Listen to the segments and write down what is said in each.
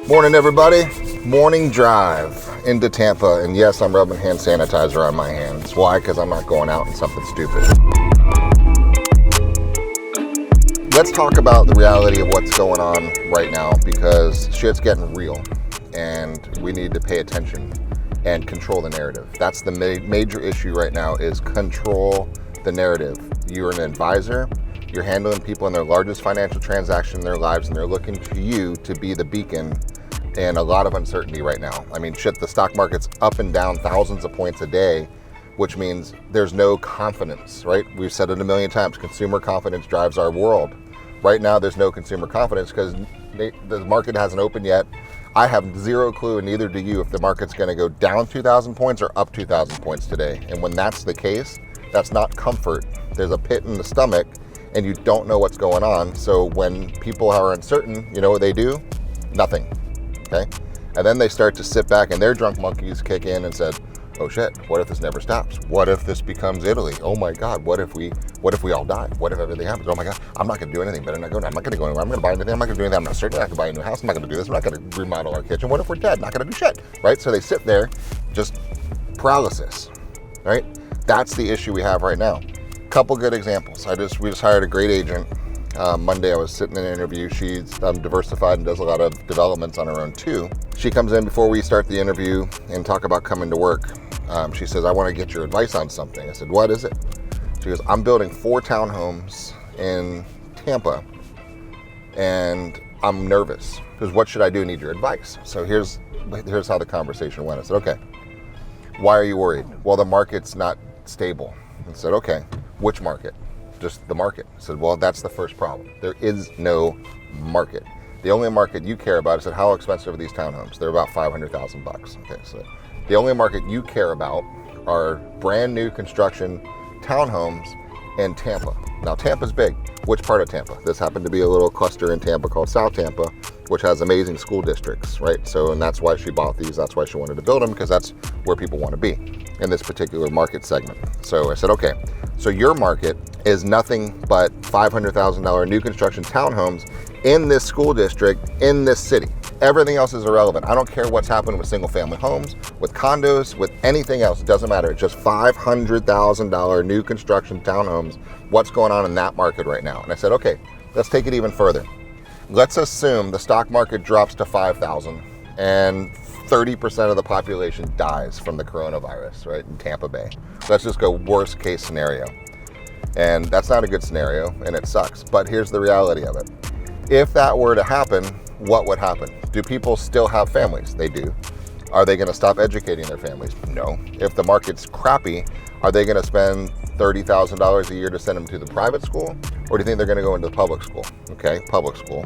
Morning, everybody. Morning drive into Tampa. And yes, I'm rubbing hand sanitizer on my hands. Why? Because I'm not going out in something stupid. Let's talk about the reality of what's going on right now, because shit's getting real and we need to pay attention and control the narrative. That's the major issue right now, is control the narrative. You're an advisor. You're handling people in their largest financial transaction in their lives, and they're looking to you to be the beacon. And a lot of uncertainty right now. I mean, shit, the stock market's up and down thousands of points a day, which means there's no confidence, right? We've said it a million times, consumer confidence drives our world. Right now, there's no consumer confidence because the market hasn't opened yet. I have zero clue, and neither do you, if the market's gonna go down 2,000 points or up 2,000 points today. And when that's the case, that's not comfort. There's a pit in the stomach and you don't know what's going on. So when people are uncertain, you know what they do? Nothing. Okay, and then they start to sit back and their drunk monkeys kick in and said, oh shit, what if this never stops? What if this becomes Italy? Oh my God, what if we all die? What if everything happens? Oh my God, I'm not gonna do anything, I'm not gonna go anywhere, I'm gonna buy anything, I'm not gonna do anything, I'm not certainly not gonna buy a new house, I'm not gonna do this, I'm not gonna remodel our kitchen. What if we're dead? Not gonna do shit, right? So they sit there, just paralysis, right? That's the issue we have right now. Couple good examples. We just hired a great agent. Monday I was sitting in an interview. She's diversified and does a lot of developments on her own too. She comes in before we start the interview and talk about coming to work. She says, I want to get your advice on something. I said, what is it? She goes, I'm building 4 townhomes in Tampa and I'm nervous. Because what should I do? Need your advice. So here's how the conversation went. I said, okay, why are you worried? Well, the market's not stable. I said, okay, which market? Just the market. I said, well, that's the first problem. There is no market. The only market you care about, I said, how expensive are these townhomes? They're about $500,000. Okay, so the only market you care about are brand new construction townhomes in Tampa. Now, Tampa's big. Which part of Tampa? This happened to be a little cluster in Tampa called South Tampa, which has amazing school districts, right? So, and that's why she bought these. That's why she wanted to build them, because that's where people want to be in this particular market segment. So I said, okay, so your market is nothing but $500,000 new construction townhomes in this school district, in this city. Everything else is irrelevant. I don't care what's happening with single family homes, with condos, with anything else. It doesn't matter. It's just $500,000 new construction townhomes. What's going on in that market right now? And I said, okay, let's take it even further. Let's assume the stock market drops to 5,000 and 30% of the population dies from the coronavirus, right, in Tampa Bay. Let's just go worst case scenario. And that's not a good scenario, and it sucks. But here's the reality of it. If that were to happen, what would happen? Do people still have families? They do. Are they going to stop educating their families? No. If the market's crappy, are they going to spend $30,000 a year to send them to the private school? Or do you think they're going to go into public school? Okay, public school.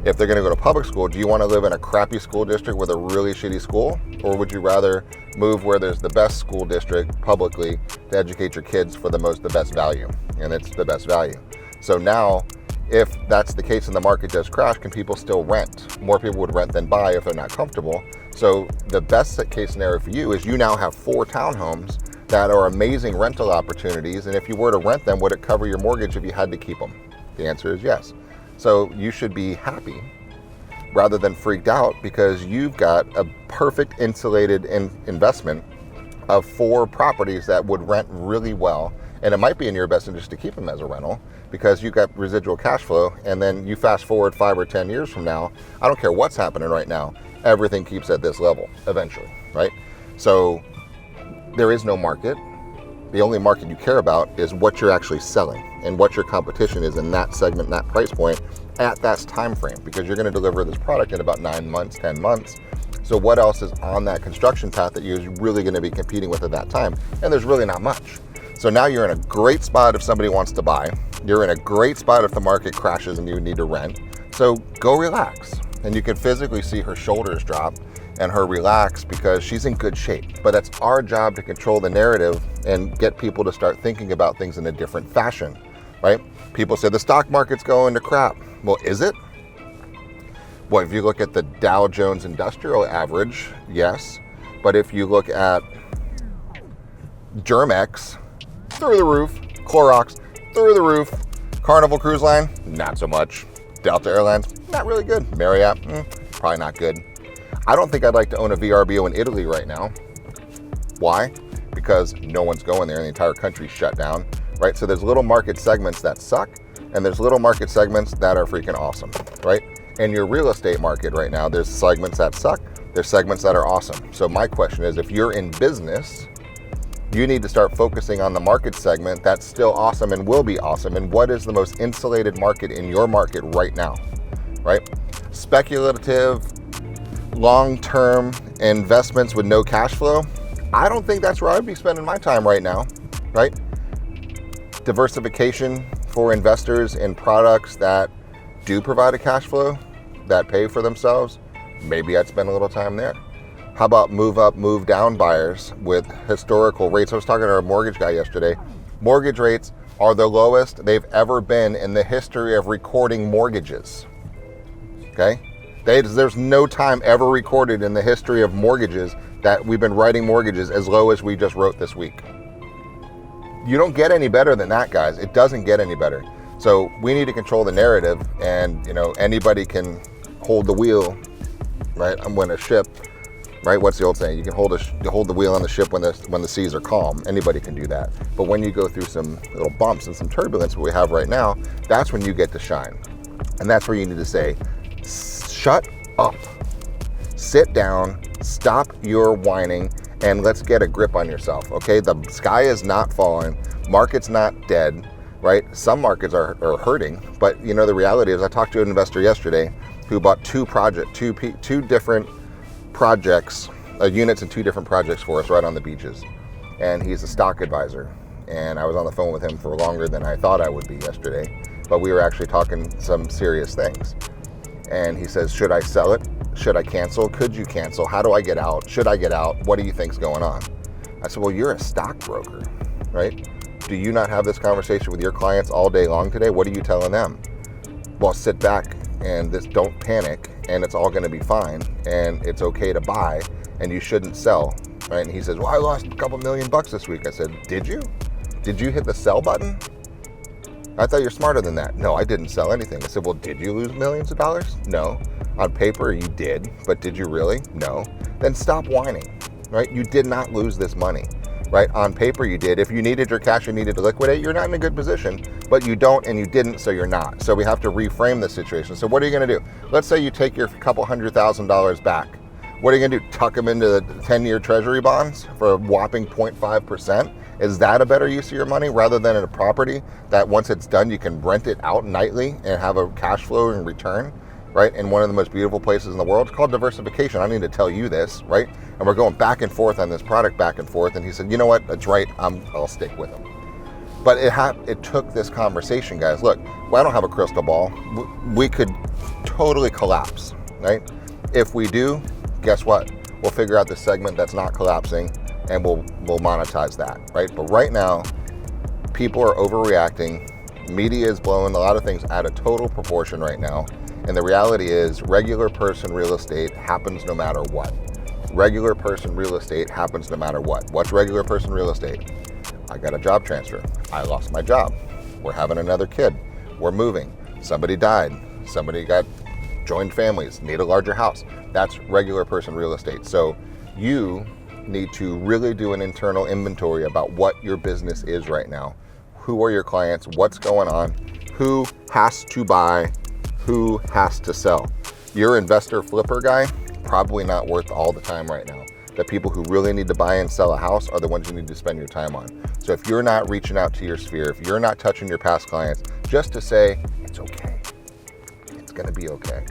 If they're going to go to public school, do you want to live in a crappy school district with a really shitty school? Or would you rather move where there's the best school district publicly to educate your kids for the best value? And it's the best value. So now, if that's the case and the market does crash, can people still rent? More people would rent than buy if they're not comfortable. So the best case scenario for you is you now have 4 townhomes that are amazing rental opportunities. And if you were to rent them, would it cover your mortgage if you had to keep them? The answer is yes. So you should be happy rather than freaked out, because you've got a perfect insulated investment of 4 properties that would rent really well. And it might be in your best interest to keep them as a rental because you've got residual cash flow. And then you fast forward 5 or 10 years from now, I don't care what's happening right now, everything keeps at this level eventually, right? So there is no market. The only market you care about is what you're actually selling and what your competition is in that segment, that price point at that time frame, because you're going to deliver this product in about 9 months, 10 months. So what else is on that construction path that you're really going to be competing with at that time? And there's really not much. So now you're in a great spot if somebody wants to buy. You're in a great spot if the market crashes and you need to rent. So go relax. And you can physically see her shoulders drop and her relax because she's in good shape. But it's our job to control the narrative and get people to start thinking about things in a different fashion, right? People say the stock market's going to crap. Well, is it? Well, if you look at the Dow Jones Industrial Average, yes. But if you look at Germex, through the roof. Clorox, through the roof. Carnival Cruise Line, not so much. Delta Airlines, not really good. Marriott, probably not good. I don't think I'd like to own a VRBO in Italy right now. Why? Because no one's going there and the entire country's shut down, right? So there's little market segments that suck, and there's little market segments that are freaking awesome, right? In your real estate market right now, there's segments that suck, there's segments that are awesome. So my question is, if you're in business, you need to start focusing on the market segment that's still awesome and will be awesome. And what is the most insulated market in your market right now, right? Speculative, long-term investments with no cash flow, I don't think that's where I'd be spending my time right now, right? Diversification for investors in products that do provide a cash flow, that pay for themselves, maybe I'd spend a little time there. How about move up, move down buyers with historical rates? I was talking to a mortgage guy yesterday. Mortgage rates are the lowest they've ever been in the history of recording mortgages, okay? There's no time ever recorded in the history of mortgages that we've been writing mortgages as low as we just wrote this week. You don't get any better than that, guys. It doesn't get any better. So we need to control the narrative, and anybody can hold the wheel, right? When a ship, right? What's the old saying? You can hold the wheel on the ship when the seas are calm. Anybody can do that. But when you go through some little bumps and some turbulence, what we have right now, that's when you get to shine. And that's where you need to say, shut up, sit down, stop your whining, and let's get a grip on yourself, okay? The sky is not falling, market's not dead, right? Some markets are hurting, but the reality is I talked to an investor yesterday who bought two different projects, units in two different projects for us right on the beaches. And he's a stock advisor. And I was on the phone with him for longer than I thought I would be yesterday, but we were actually talking some serious things. And he says, should I sell it? Should I cancel? Could you cancel? How do I get out? Should I get out? What do you think's going on? I said, well, you're a stockbroker, right? Do you not have this conversation with your clients all day long today? What are you telling them? Well, sit back and don't panic, and it's all going to be fine, and it's okay to buy, and you shouldn't sell, right? And he says, well, I lost a couple $1,000,000 this week. I said, did you? Did you hit the sell button? I thought you're smarter than that. No, I didn't sell anything. I said, well, did you lose millions of dollars? No. On paper, you did, but did you really? No. Then stop whining, right? You did not lose this money, right? On paper, you did. If you needed your cash and needed to liquidate, you're not in a good position, but you don't and you didn't, so you're not. So we have to reframe the situation. So what are you going to do? Let's say you take your couple $100,000 back. What are you going to do? Tuck them into the 10-year treasury bonds for a whopping 0.5%? Is that a better use of your money rather than in a property that once it's done, you can rent it out nightly and have a cash flow in return, right? In one of the most beautiful places in the world. It's called diversification. I need to tell you this, right? And we're going back and forth on this product, back and forth. And he said, you know what? That's right. I'll stick with him. But it took this conversation, guys. Look, well, I don't have a crystal ball. We could totally collapse, right? If we do, guess what? We'll figure out the segment that's not collapsing, and we'll monetize that, right? But right now, people are overreacting. Media is blowing a lot of things out of total proportion right now. And the reality is regular person real estate happens no matter what. Regular person real estate happens no matter what. What's regular person real estate? I got a job transfer. I lost my job. We're having another kid. We're moving. Somebody died. Somebody got joined families, need a larger house. That's regular person real estate. So you need to really do an internal inventory about what your business is right now. Who are your clients? What's going on? Who has to buy? Who has to sell? Your investor flipper guy, probably not worth all the time right now. The people who really need to buy and sell a house are the ones you need to spend your time on. So if you're not reaching out to your sphere, if you're not touching your past clients, just to say, it's okay, it's gonna be okay,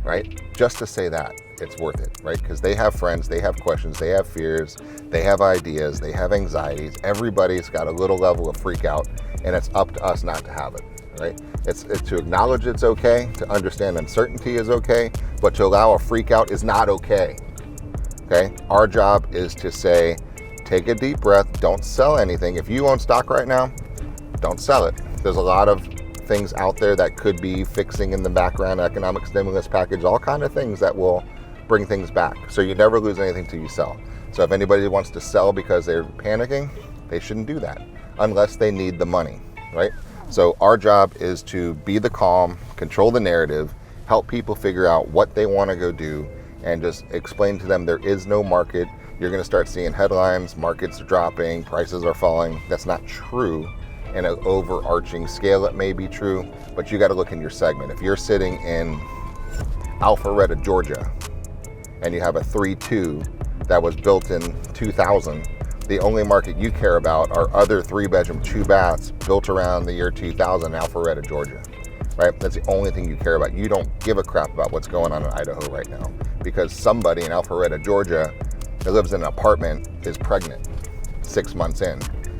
right? Just to say that, it's worth it, right? Because they have friends, they have questions, they have fears, they have ideas, they have anxieties. Everybody's got a little level of freak out, and it's up to us not to have it, right? It's to acknowledge it's okay, to understand uncertainty is okay, but to allow a freak out is not okay, okay? Our job is to say, take a deep breath, don't sell anything. If you own stock right now, don't sell it. There's a lot of things out there that could be fixing in the background, economic stimulus package, all kind of things that will bring things back. So you never lose anything till you sell. So if anybody wants to sell because they're panicking, they shouldn't do that unless they need the money, right? So our job is to be the calm, control the narrative, help people figure out what they want to go do, and just explain to them there is no market. You're going to start seeing headlines, markets are dropping, prices are falling. That's not true. In an overarching scale, it may be true, but you got to look in your segment. If you're sitting in Alpharetta, Georgia, and you have a 3-2 that was built in 2000, the only market you care about are other 3-bedroom, 2-baths built around the year 2000 in Alpharetta, Georgia, right? That's the only thing you care about. You don't give a crap about what's going on in Idaho right now, because somebody in Alpharetta, Georgia, that lives in an apartment is pregnant 6 months in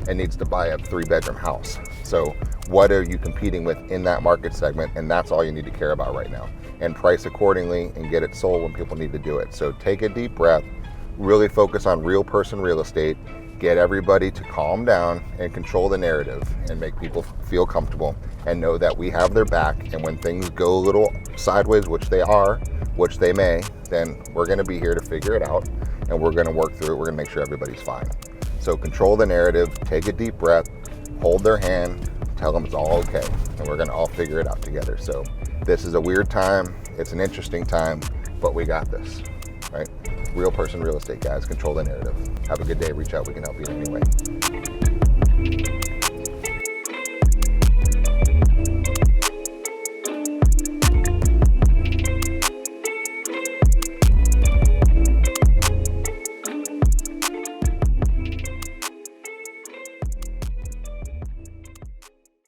and needs to buy a 3-bedroom house. So what are you competing with in that market segment? And that's all you need to care about right now. And price accordingly and get it sold when people need to do it. So take a deep breath, really focus on real person real estate, get everybody to calm down and control the narrative and make people feel comfortable and know that we have their back. And when things go a little sideways, which they are, which they may, then we're gonna be here to figure it out and we're gonna work through it. We're gonna make sure everybody's fine. So control the narrative, take a deep breath, hold their hand, tell them it's all okay, and we're gonna all figure it out together. So this is a weird time, it's an interesting time, but we got this, right? Real person real estate, guys, control the narrative. Have a good day, reach out, we can help you in any way.